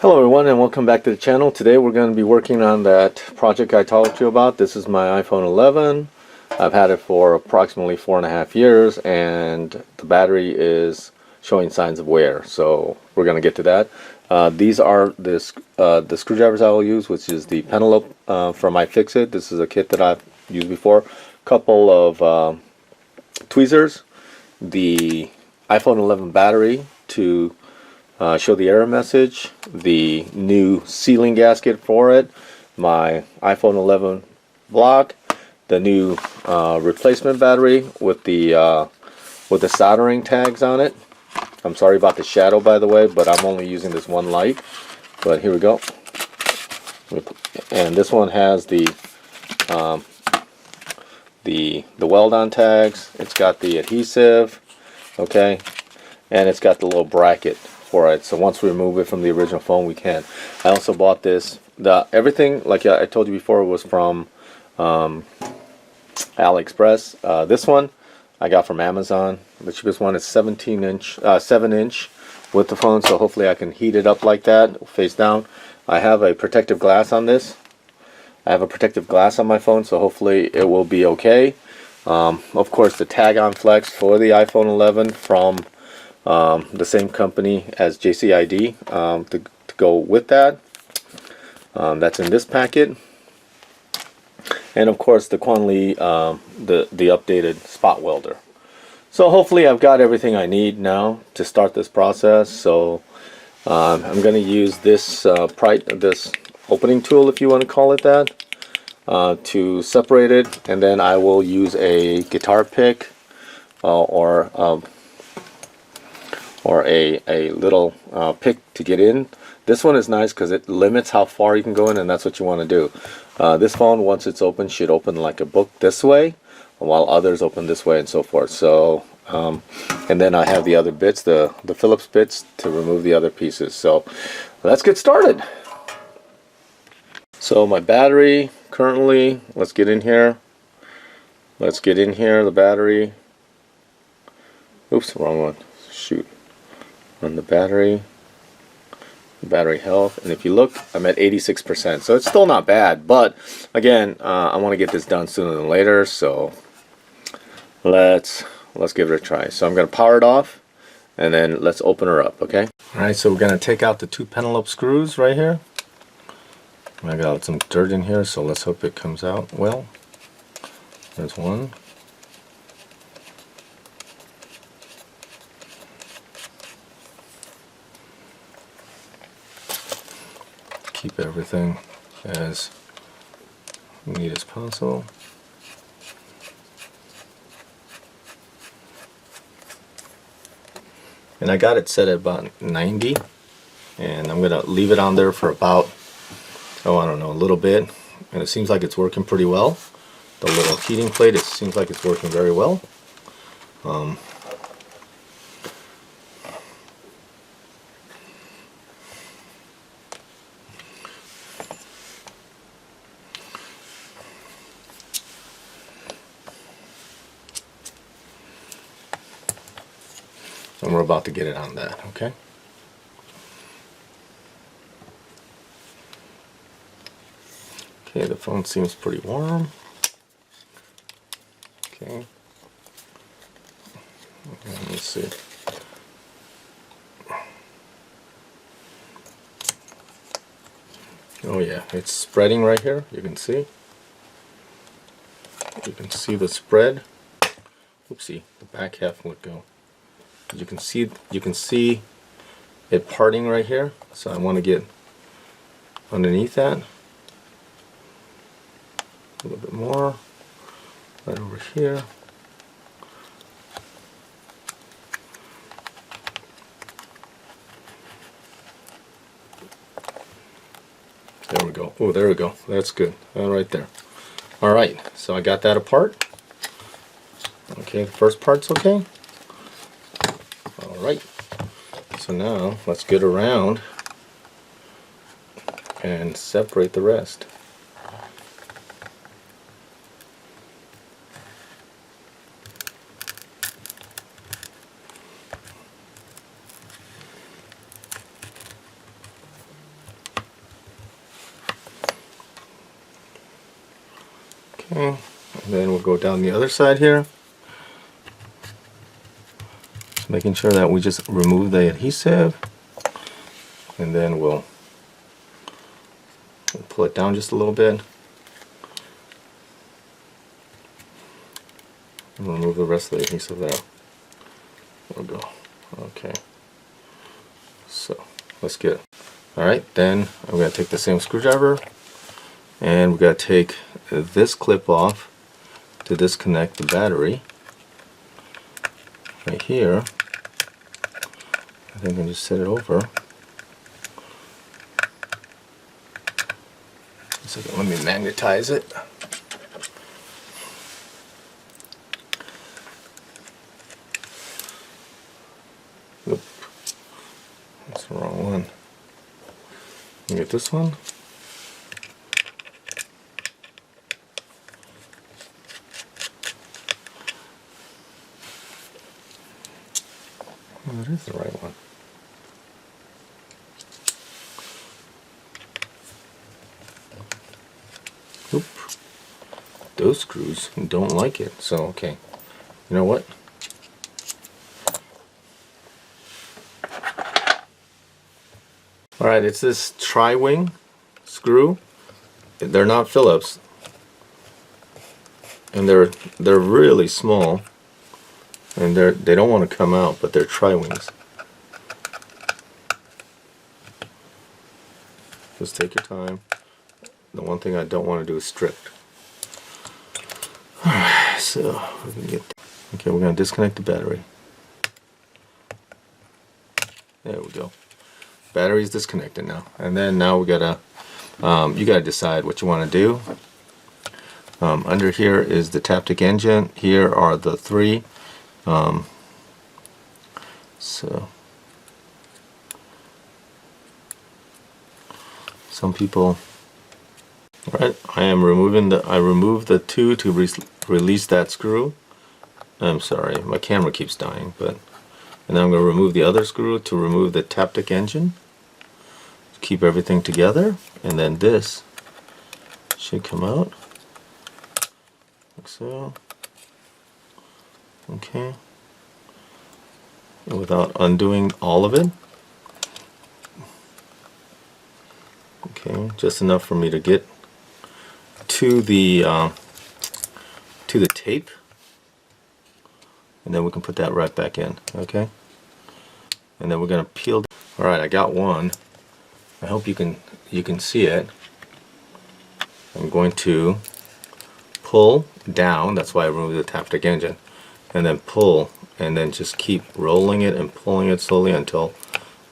Hello everyone and welcome back to the channel. Today we're going to be working on that project I talked to you about. This is my iPhone 11. I've had it for approximately 4.5 years and the battery is showing signs of wear. So we're going to get to that. These are the screwdrivers I will use, which is the Penelope from iFixit. This is a kit that I've used before. Couple of tweezers, the iPhone 11 battery to show the error message, the new sealing gasket for it, my iPhone 11 block, the new replacement battery with the soldering tags on it. I'm sorry about the shadow, by the way, but I'm only using this one light. But here we go. And this one has the weld-on tags. It's got the adhesive, okay, and it's got the little bracket for it. So once we remove it from the original phone, we can. I also bought this. Everything, like I told you before, was from AliExpress. This one I got from Amazon. The cheapest one is 7-inch with the phone. So hopefully I can heat it up like that, face down. I have a protective glass on this. I have a protective glass on my phone, so hopefully it will be okay. Of course, the tag-on flex for the iPhone 11 from the same company as JCID to go with that. That's in this packet. And of course the Quanli, the updated spot welder. So hopefully I've got everything I need now to start this process. So I'm going to use this this opening tool, if you want to call it that, to separate it, and then I will use a guitar pick or a little pick to get in. This one is nice because it limits how far you can go in, and that's what you want to do. This phone, once it's open, should open like a book this way, while others open this way and so forth. So and then I have the other bits, the Phillips bits, to remove the other pieces. So let's get started. So my battery currently, let's get in here. Let's get in here, the battery. Oops, wrong one. Shoot. On the battery health, and if you look, I'm at 86%, so it's still not bad, but again, I want to get this done sooner than later, so let's give it a try. So I'm going to power it off and then let's open her up, okay? Alright, so we're going to take out the two Penelope screws right here. I got some dirt in here, so let's hope it comes out well. There's one. Keep everything as neat as possible. And I got it set at about 90, and I'm gonna leave it on there for about, I don't know, a little bit, and it seems like it's working pretty well. The little heating plate, it seems like it's working very well. And we're about to get it on that, okay? Okay, the phone seems pretty warm. Okay. Let me see. Oh yeah, it's spreading right here. You can see. You can see the spread. Oopsie, the back half would go. You can see it parting right here, so I want to get underneath that a little bit more, right over here. There we go. Oh, there we go. That's good. Right there. All right, so I got that apart. Okay, the first part's okay. Alright, so now let's get around and separate the rest. Okay, and then we'll go down the other side here. Just making sure that we just remove the adhesive, and then we'll pull it down just a little bit. And remove the rest of the adhesive there. There we go. Okay. So let's get it. Alright, then I'm going to take the same screwdriver and we're going to take this clip off to disconnect the battery. Right here. I think I can just set it over. So let me magnetize it. Oop. That's the wrong one. You get this one. Oh, that is the right one. Oop. Those screws don't like it, so okay. You know what? Alright, it's this tri-wing screw. They're not Phillips. And they're really small. And they don't want to come out, but they're tri-wings. Just take your time. The one thing I don't want to do is stripped. Alright, so we can get okay, we're gonna disconnect the battery. There we go. Battery's disconnected now. And then now we gotta you gotta decide what you want to do. Under here is the Taptic engine. Here are the three. So some people. Alright, I removed the two to release that screw. I'm sorry, my camera keeps dying, but and then I'm going to remove the other screw to remove the Taptic engine. Keep everything together, and then this should come out like so. Okay, and without undoing all of it. Okay, just enough for me to get to the tape, and then we can put that right back in. Okay, and then we're gonna peel. All right, I got one. I hope you can see it. I'm going to pull down. That's why I removed the Taptic engine, and then pull, and then just keep rolling it and pulling it slowly until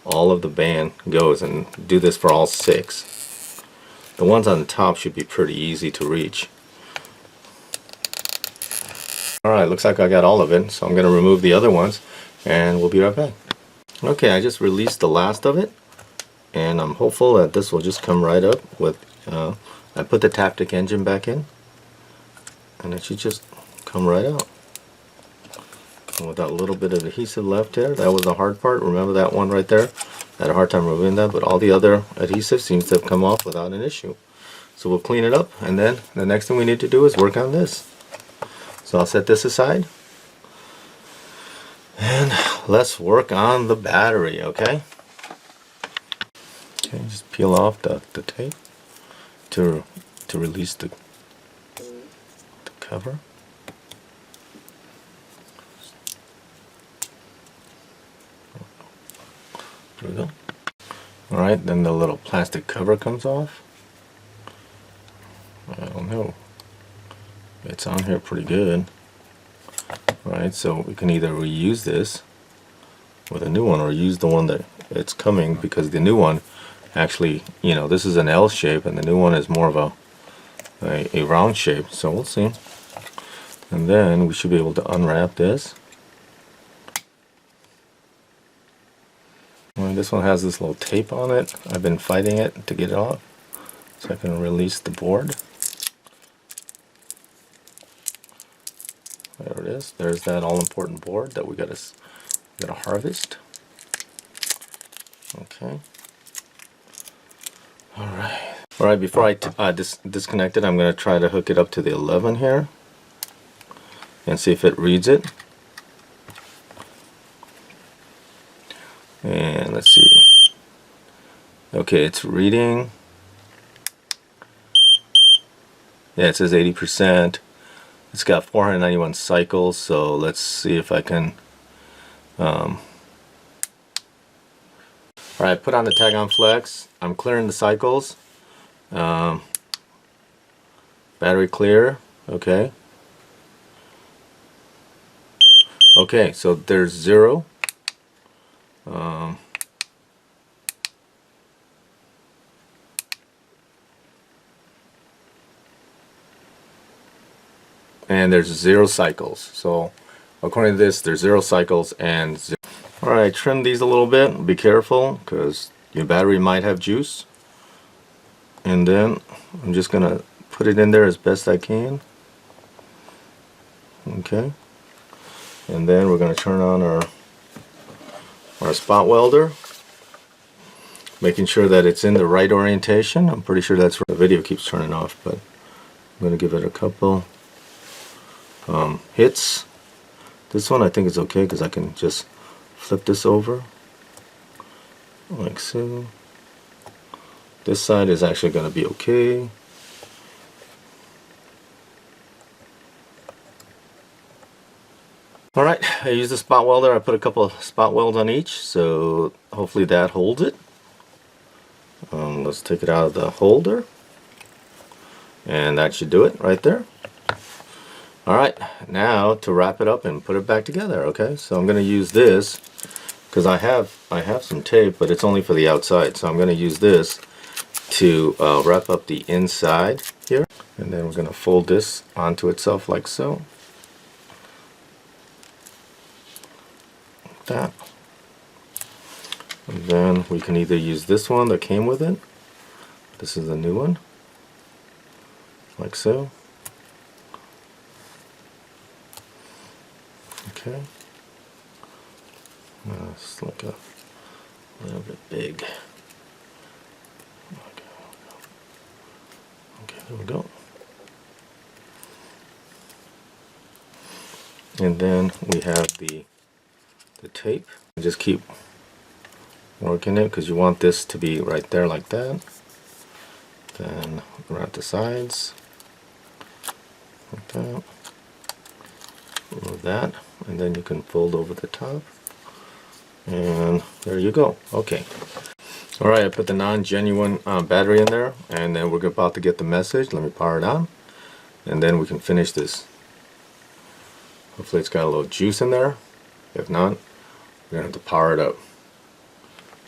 all of the band goes. And do this for all 6. The ones on the top should be pretty easy to reach. Alright, looks like I got all of it, so I'm going to remove the other ones and we'll be right back. Okay, I just released the last of it, and I'm hopeful that this will just come right up with, I put the Taptic engine back in, and it should just come right out. And with that little bit of adhesive left there, that was the hard part. Remember that one right there? I had a hard time removing that, but all the other adhesive seems to have come off without an issue. So we'll clean it up, and then the next thing we need to do is work on this. So I'll set this aside, and let's work on the battery, okay? Okay, just peel off the tape to release the cover. There we go. Alright, then the little plastic cover comes off. I don't know. It's on here pretty good. Alright, so we can either reuse this with a new one or use the one that it's coming, because the new one actually, you know, this is an L shape and the new one is more of a round shape. So we'll see. And then we should be able to unwrap this. Well, this one has this little tape on it. I've been fighting it to get it off so I can release the board. There it is. There's that all-important board that we gotta harvest. Okay. All right. All right, before I disconnect it, I'm going to try to hook it up to the 11 here and see if it reads it. And let's see. Okay, it's reading. Yeah, it says 80%. It's got 491 cycles, so let's see if I can. Alright, put on the tag on flex. I'm clearing the cycles. Battery clear. Okay. Okay, so there's 0. And there's 0 cycles. So according to this, there's 0 cycles and 0. Alright, trim these a little bit. Be careful because your battery might have juice. And then I'm just gonna put it in there as best I can. Okay. And then we're gonna turn on our spot welder, making sure that it's in the right orientation. I'm pretty sure that's where the video keeps turning off, but I'm gonna give it a couple hits. This one I think is okay because I can just flip this over like so. This side is actually going to be okay. Alright, I used the spot welder. I put a couple of spot welds on each, so hopefully that holds it. Let's take it out of the holder, and that should do it right there. Alright, now to wrap it up and put it back together. Okay, so I'm going to use this because I have some tape, but it's only for the outside, so I'm going to use this to wrap up the inside here, and then we're going to fold this onto itself like so. Like that. And then we can either use this one that came with it. This is the new one. Like so. Okay. It's like a little bit big. Okay, there we go. And then we have the tape. Just keep working it because you want this to be right there like that. Then around the sides like that. Like that, and then you can fold over the top, and there you go. Okay. Alright, I put the non-genuine battery in there, and then we're about to get the message. Let me power it on, and then we can finish this. Hopefully it's got a little juice in there. If not, we're going to have to power it up.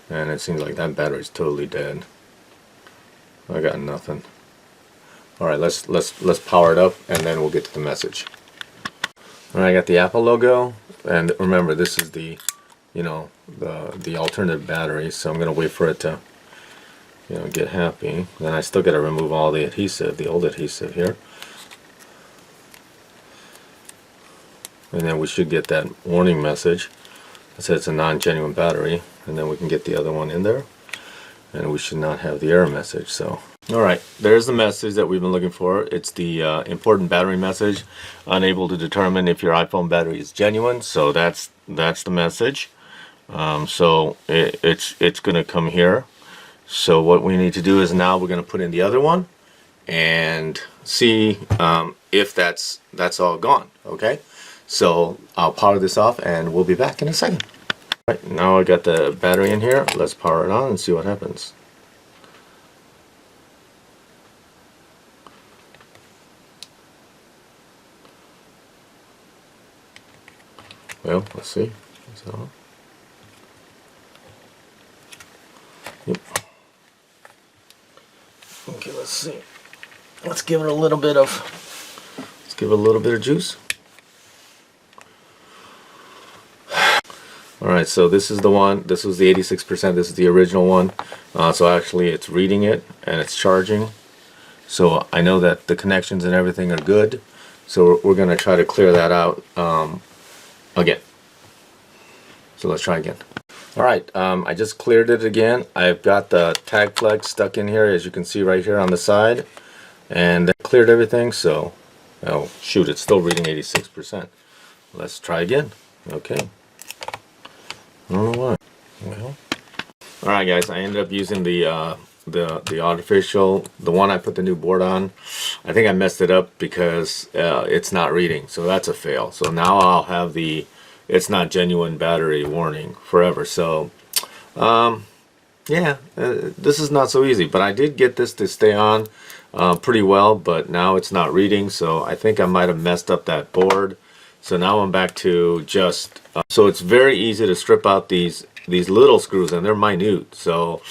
And it seems like that battery is totally dead. I got nothing. Alright, let's power it up, and then we'll get to the message. Alright, I got the Apple logo, and remember this is the the alternative battery, so I'm gonna wait for it to get happy. Then I still gotta remove all the adhesive, the old adhesive here, and then we should get that warning message that says it's a non-genuine battery, and then we can get the other one in there, and we should not have the error message. So alright, there's the message that we've been looking for. It's the important battery message, unable to determine if your iPhone battery is genuine. So that's the message. So it's going to come here. So what we need to do is now we're going to put in the other one and see if that's all gone. Okay, so I'll power this off and we'll be back in a second. All right, now I got the battery in here. Let's power it on and see what happens. Well, let's see. So, yep. Okay, let's see. Let's give it a little bit of juice. All right, so this is the one. This was the 86%. This is the original one. So actually, it's reading it and it's charging. So I know that the connections and everything are good. So we're going to try to clear that out again. So let's try again. Alright, I just cleared it again. I've got the tag flag stuck in here, as you can see right here on the side. And that cleared everything, so, oh shoot, it's still reading 86%. Let's try again. Okay. I don't know why. Well. Alright guys, I ended up using the artificial, the one I put the new board on. I think I messed it up because it's not reading, so that's a fail. So now I'll have the it's not genuine battery warning forever. So yeah, this is not so easy, but I did get this to stay on pretty well, but now it's not reading, so I think I might have messed up that board. So now I'm back to just so it's very easy to strip out these little screws, and they're minute. So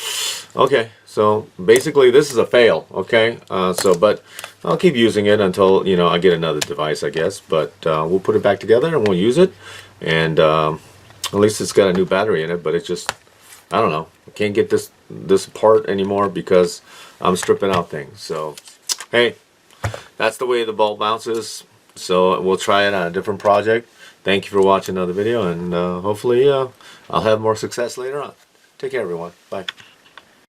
okay, so basically this is a fail. Okay, but I'll keep using it until I get another device, I guess. But we'll put it back together and we'll use it, and at least it's got a new battery in it. But it's just, I don't know, I can't get this apart anymore because I'm stripping out things. So hey, that's the way the bulb bounces. So we'll try it on a different project. Thank you for watching another video, and hopefully I'll have more success later on. Take care, everyone. Bye.